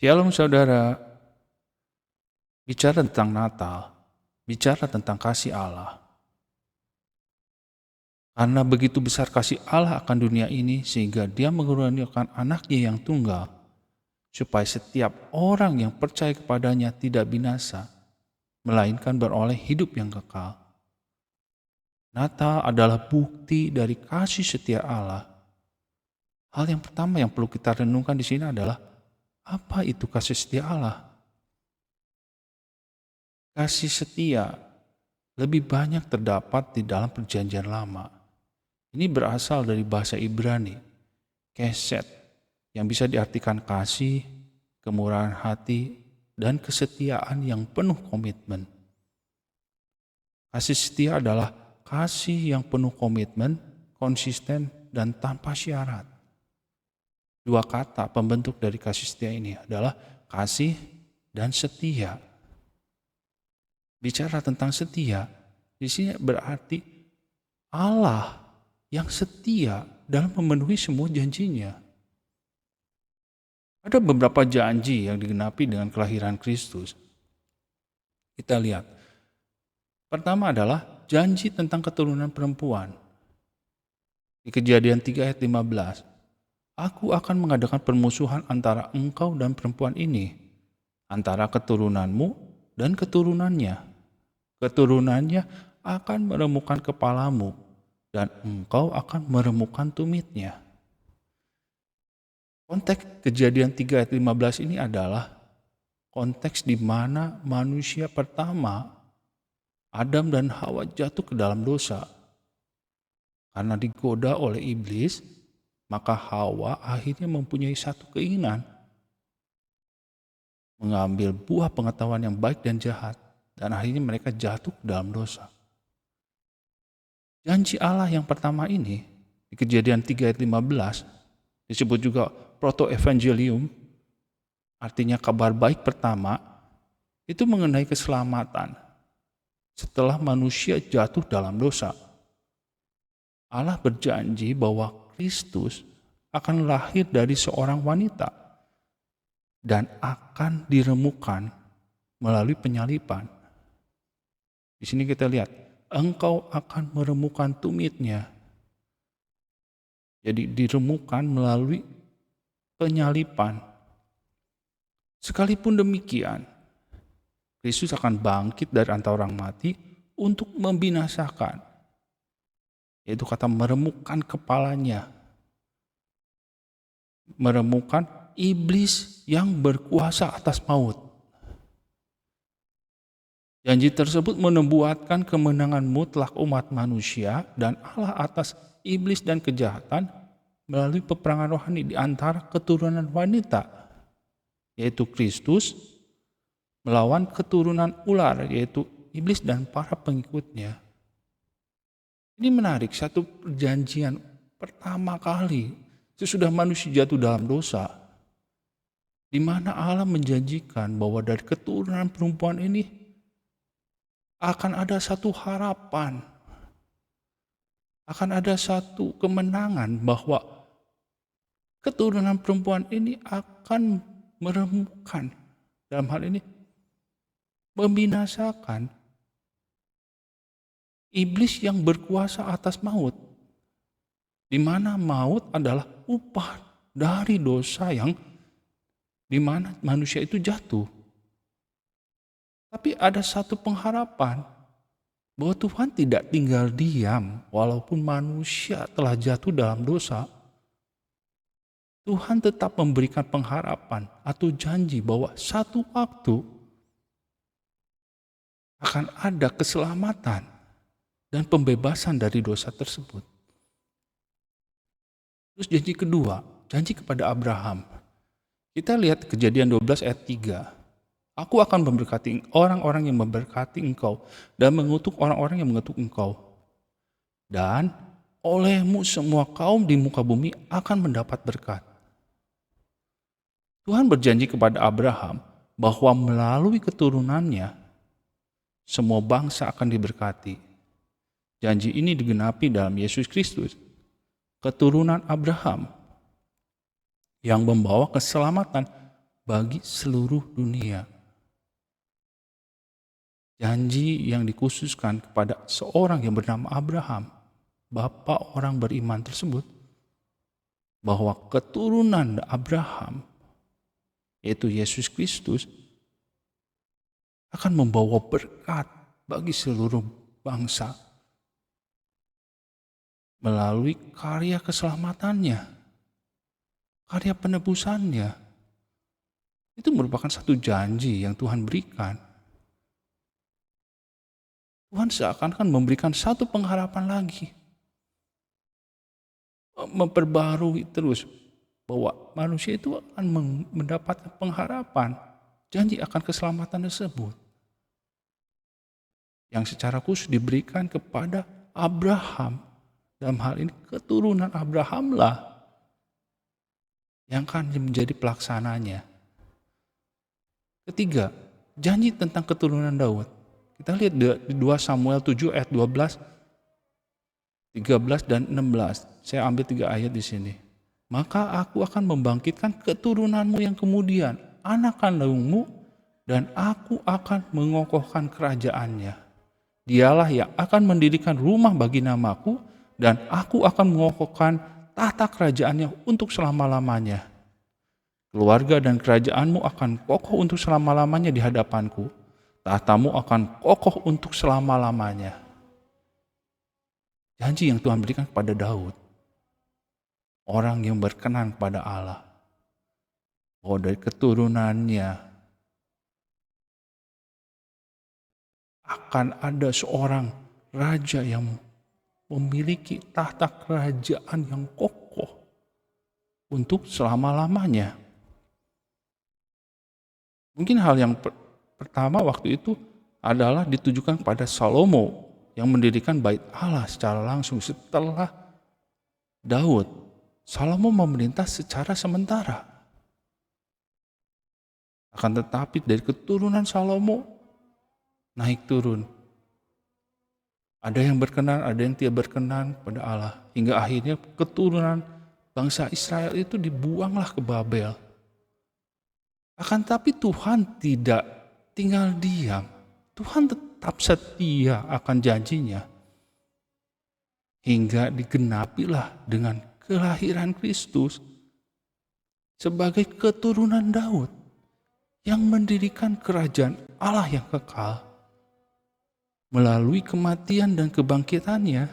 Shalom saudara, bicara tentang Natal, bicara tentang kasih Allah. Karena begitu besar kasih Allah akan dunia ini sehingga dia mengaruniakan anaknya yang tunggal, supaya setiap orang yang percaya kepadanya tidak binasa, melainkan beroleh hidup yang kekal. Natal adalah bukti dari kasih setia Allah. Hal yang pertama yang perlu kita renungkan di sini adalah, apa itu kasih setia Allah? Kasih setia lebih banyak terdapat di dalam perjanjian lama. Ini berasal dari bahasa Ibrani, keset, yang bisa diartikan kasih, kemurahan hati, dan kesetiaan yang penuh komitmen. Kasih setia adalah kasih yang penuh komitmen, konsisten, dan tanpa syarat. Dua kata pembentuk dari kasih setia ini adalah kasih dan setia. Bicara tentang setia, di sini berarti Allah yang setia dalam memenuhi semua janjinya. Ada beberapa janji yang digenapi dengan kelahiran Kristus. Kita lihat. Pertama adalah janji tentang keturunan perempuan. Di Kejadian 3 ayat 15. Aku akan mengadakan permusuhan antara engkau dan perempuan ini, antara keturunanmu dan keturunannya. Keturunannya akan meremukkan kepalamu, dan engkau akan meremukkan tumitnya. Konteks Kejadian 3 ayat 15 ini adalah konteks di mana manusia pertama, Adam dan Hawa, jatuh ke dalam dosa. Karena digoda oleh iblis, maka Hawa akhirnya mempunyai satu keinginan, mengambil buah pengetahuan yang baik dan jahat, dan akhirnya mereka jatuh ke dalam dosa. Janji Allah yang pertama ini, di Kejadian 3 ayat 15, disebut juga proto-evangelium, artinya kabar baik pertama, itu mengenai keselamatan setelah manusia jatuh dalam dosa. Allah berjanji bahwa Kristus akan lahir dari seorang wanita dan akan diremukkan melalui penyaliban. Di sini kita lihat, engkau akan meremukkan tumitnya. Jadi diremukkan melalui penyaliban. Sekalipun demikian, Kristus akan bangkit dari antara orang mati untuk membinasakan, yaitu kata meremukkan kepalanya, meremukkan iblis yang berkuasa atas maut. Janji tersebut menubuatkan kemenangan mutlak umat manusia dan Allah atas iblis dan kejahatan melalui peperangan rohani di antara keturunan wanita, yaitu Kristus, melawan keturunan ular, yaitu iblis dan para pengikutnya. Ini menarik, satu perjanjian pertama kali sesudah manusia jatuh dalam dosa, di mana Allah menjanjikan bahwa dari keturunan perempuan ini akan ada satu harapan, akan ada satu kemenangan, bahwa keturunan perempuan ini akan meremukkan, dalam hal ini membinasakan iblis yang berkuasa atas maut, di mana maut adalah upah dari dosa yang di mana manusia itu jatuh. Tapi ada satu pengharapan bahwa Tuhan tidak tinggal diam walaupun manusia telah jatuh dalam dosa. Tuhan tetap memberikan pengharapan atau janji bahwa satu waktu akan ada keselamatan dan pembebasan dari dosa tersebut. Terus janji kedua, janji kepada Abraham. Kita lihat Kejadian 12 ayat 3. Aku akan memberkati orang-orang yang memberkati engkau dan mengutuk orang-orang yang mengutuk engkau. Dan olehmu semua kaum di muka bumi akan mendapat berkat. Tuhan berjanji kepada Abraham bahwa melalui keturunannya semua bangsa akan diberkati. Janji ini digenapi dalam Yesus Kristus, keturunan Abraham, yang membawa keselamatan bagi seluruh dunia. Janji yang dikhususkan kepada seorang yang bernama Abraham, bapak orang beriman tersebut, bahwa keturunan Abraham, yaitu Yesus Kristus, akan membawa berkat bagi seluruh bangsa melalui karya keselamatannya, karya penebusannya. Itu merupakan satu janji yang Tuhan berikan. Tuhan seakan-akan memberikan satu pengharapan lagi, memperbarui terus bahwa manusia itu akan mendapatkan pengharapan, janji akan keselamatan tersebut, yang secara khusus diberikan kepada Abraham. Dalam hal ini keturunan Abrahamlah yang akan menjadi pelaksananya. Ketiga, janji tentang keturunan Daud. Kita lihat di 2 Samuel 7 ayat 12, 13 dan 16. Saya ambil 3 ayat di sini. Maka aku akan membangkitkan keturunanmu yang kemudian, anak kandungmu, dan aku akan mengokohkan kerajaannya. Dialah yang akan mendirikan rumah bagi namaku, dan aku akan mengokohkan tahta kerajaannya untuk selama-lamanya. Keluarga dan kerajaanmu akan kokoh untuk selama-lamanya di hadapanku. Tahtamu akan kokoh untuk selama-lamanya. Janji yang Tuhan berikan kepada Daud, orang yang berkenan kepada Allah, bahwa dari keturunannya akan ada seorang raja yang memiliki tahta kerajaan yang kokoh untuk selama-lamanya. Mungkin hal yang pertama waktu itu adalah ditujukan kepada Salomo yang mendirikan bait Allah secara langsung setelah Daud. Salomo memerintah secara sementara. Akan tetapi dari keturunan Salomo naik turun. Ada yang berkenan, ada yang tidak berkenan kepada Allah. Hingga akhirnya keturunan bangsa Israel itu dibuanglah ke Babel. Akan tetapi Tuhan tidak tinggal diam. Tuhan tetap setia akan janjinya. Hingga digenapilah dengan kelahiran Kristus sebagai keturunan Daud yang mendirikan kerajaan Allah yang kekal. Melalui kematian dan kebangkitannya,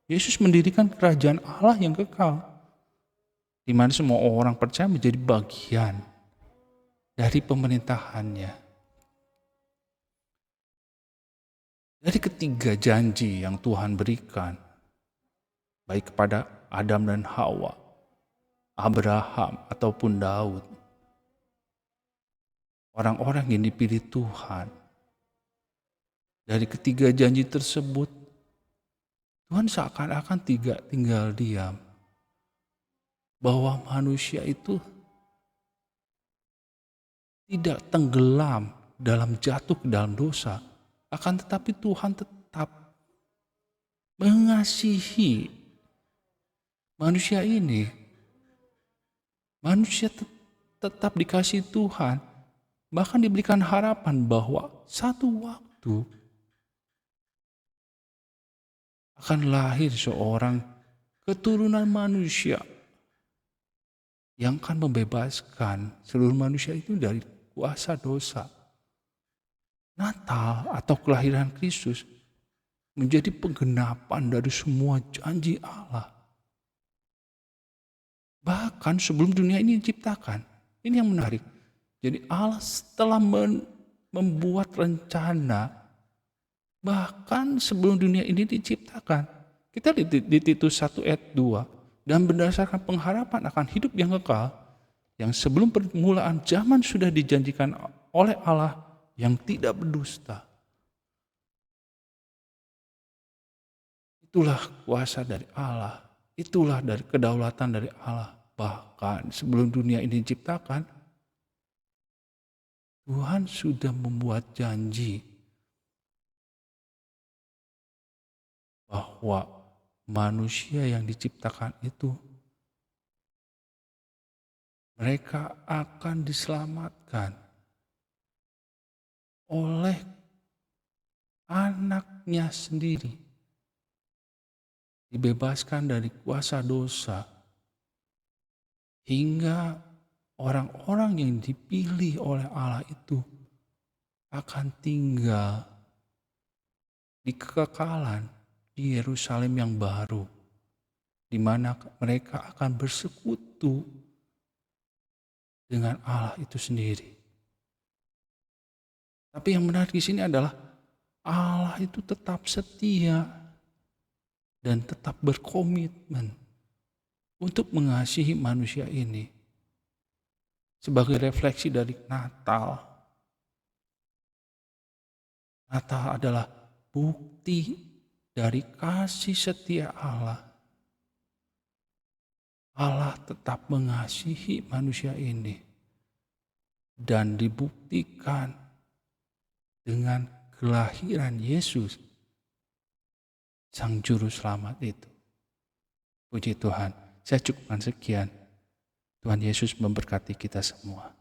Yesus mendirikan kerajaan Allah yang kekal, di mana semua orang percaya menjadi bagian dari pemerintahannya. Dari ketiga janji yang Tuhan berikan, baik kepada Adam dan Hawa, Abraham ataupun Daud, orang-orang yang dipilih Tuhan, dari ketiga janji tersebut, Tuhan seakan-akan tidak tinggal diam, bahwa manusia itu tidak tenggelam dalam jatuh ke dalam dosa. Akan tetapi Tuhan tetap mengasihi manusia ini. Manusia tetap dikasihi Tuhan. Bahkan diberikan harapan bahwa satu waktu akan lahir seorang keturunan manusia yang akan membebaskan seluruh manusia itu dari kuasa dosa. Natal atau kelahiran Kristus menjadi penggenapan dari semua janji Allah. Bahkan sebelum dunia ini diciptakan. Ini yang menarik. Jadi Allah setelah membuat rencana, bahkan sebelum dunia ini diciptakan. Kita lihat di Titus 1 ayat 2. Dan berdasarkan pengharapan akan hidup yang kekal, yang sebelum permulaan zaman sudah dijanjikan oleh Allah yang tidak berdusta. Itulah kuasa dari Allah. Itulah dari kedaulatan dari Allah. Bahkan sebelum dunia ini diciptakan, Tuhan sudah membuat janji bahwa manusia yang diciptakan itu mereka akan diselamatkan oleh anaknya sendiri, dibebaskan dari kuasa dosa, hingga orang-orang yang dipilih oleh Allah itu akan tinggal di kekekalan di Yerusalem yang baru, di mana mereka akan bersekutu dengan Allah itu sendiri. Tapi yang menarik di sini adalah Allah itu tetap setia dan tetap berkomitmen untuk mengasihi manusia ini. Sebagai refleksi dari Natal, Natal adalah bukti dari kasih setia Allah. Allah tetap mengasihi manusia ini dan dibuktikan dengan kelahiran Yesus, Sang Juru Selamat itu. Puji Tuhan, saya cukupkan sekian. Tuhan Yesus memberkati kita semua.